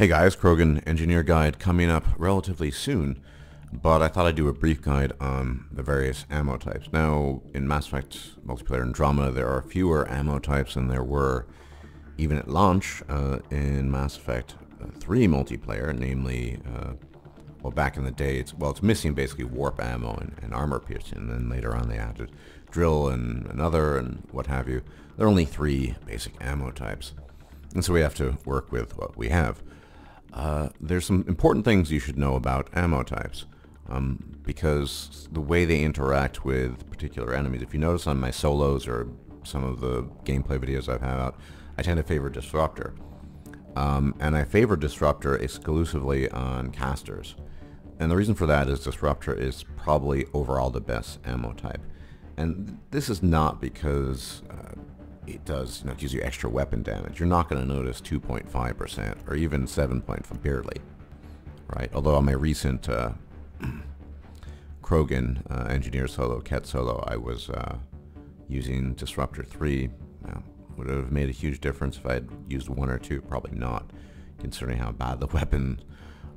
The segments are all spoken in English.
Hey guys, Krogan Engineer Guide coming up relatively soon, but I thought I'd do a brief guide on the various ammo types. Now, in Mass Effect Multiplayer Andromeda, there are fewer ammo types than there were even at launch in Mass Effect 3 multiplayer, namely, well, back in the day, it's missing basically warp ammo and armor piercing, and then later on they added drill and another and what have you. There are only 3 basic ammo types, and so we have to work with what we have. There's some important things you should know about ammo types, because the way they interact with particular enemies. If you notice on my solos or some of the gameplay videos I've had out, I tend to favor Disruptor. And I favor Disruptor exclusively on casters. And the reason for that is Disruptor is probably overall the best ammo type. And this is not because it does, gives you extra weapon damage. You're not going to notice 2.5% or even 7.5, barely, right? Although on my recent Krogan Engineer Solo, Ket Solo, I was using Disruptor 3. Would it have made a huge difference if I had used 1 or 2? Probably not, considering how bad the weapon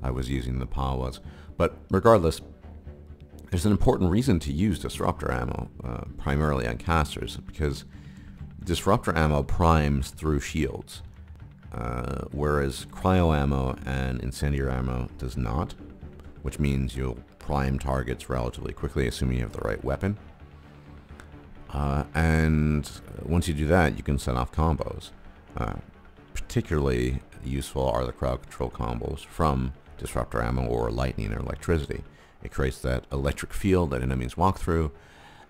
I was using the PA was. But regardless, there's an important reason to use Disruptor ammo, primarily on casters, because Disruptor ammo primes through shields, whereas cryo ammo and incendiary ammo does not, which means you'll prime targets relatively quickly, assuming you have the right weapon. And once you do that, you can set off combos. Particularly useful are the crowd control combos from Disruptor ammo or lightning or electricity. It creates that electric field that enemies walk through,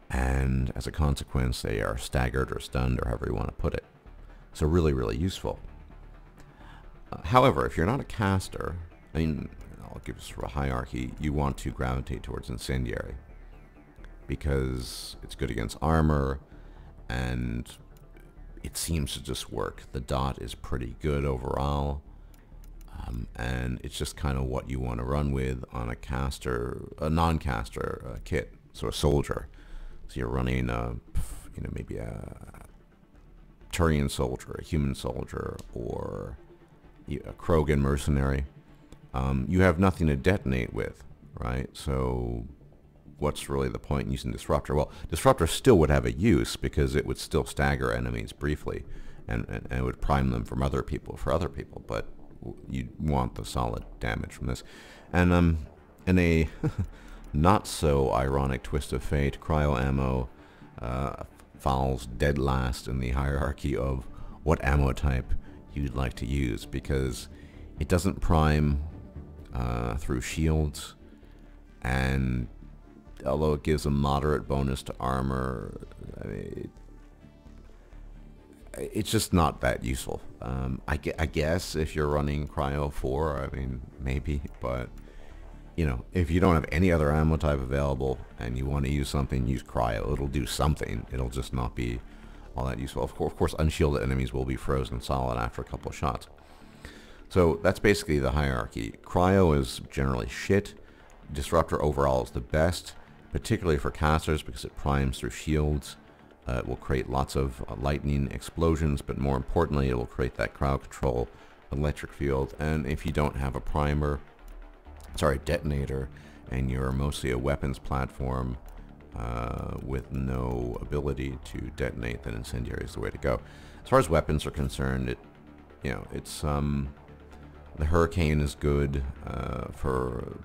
and as a consequence they are staggered or stunned or however you want to put it. So really, really useful. However, if you're not a caster, I'll give sort of a hierarchy, you want to gravitate towards incendiary, because it's good against armor, and it seems to just work. The dot is pretty good overall, and it's just kind of what you want to run with on a caster, a non-caster kit, so a soldier. So you're running, maybe a Turian soldier, a human soldier, or a Krogan mercenary. You have nothing to detonate with, right? So what's really the point in using Disruptor? Well, Disruptor still would have a use because it would still stagger enemies briefly, and it would prime them for other people, but you want the solid damage from this. And in a not so ironic twist of fate, cryo ammo falls dead last in the hierarchy of what ammo type you'd like to use, because it doesn't prime through shields, and although it gives a moderate bonus to armor, it's just not that useful. I guess if you're running Cryo 4, maybe, but if you don't have any other ammo type available and you want to use something, use Cryo. It'll do something. It'll just not be all that useful. Of course, unshielded enemies will be frozen solid after a couple of shots. So that's basically the hierarchy. Cryo is generally shit. Disruptor overall is the best, particularly for casters because it primes through shields. It will create lots of lightning explosions, but more importantly, it will create that crowd control electric field. And if you don't have a detonator, and you're mostly a weapons platform with no ability to detonate, then incendiary is the way to go. As far as weapons are concerned, it's the Hurricane is good for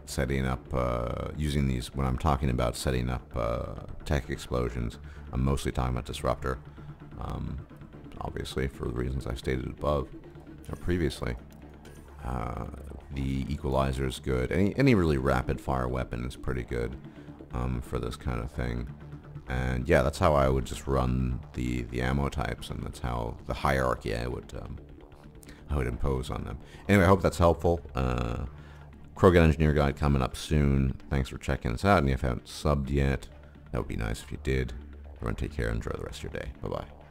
setting up, using these, when I'm talking about setting up tech explosions, I'm mostly talking about Disruptor, obviously for the reasons I stated above or previously. The Equalizer is good. Any really rapid fire weapon is pretty good for this kind of thing. And yeah, that's how I would just run the ammo types, and that's how the hierarchy I would impose on them. Anyway, I hope that's helpful. Krogan Engineer Guide coming up soon. Thanks for checking us out, and if you haven't subbed yet, that would be nice if you did. Everyone take care and enjoy the rest of your day. Bye-bye.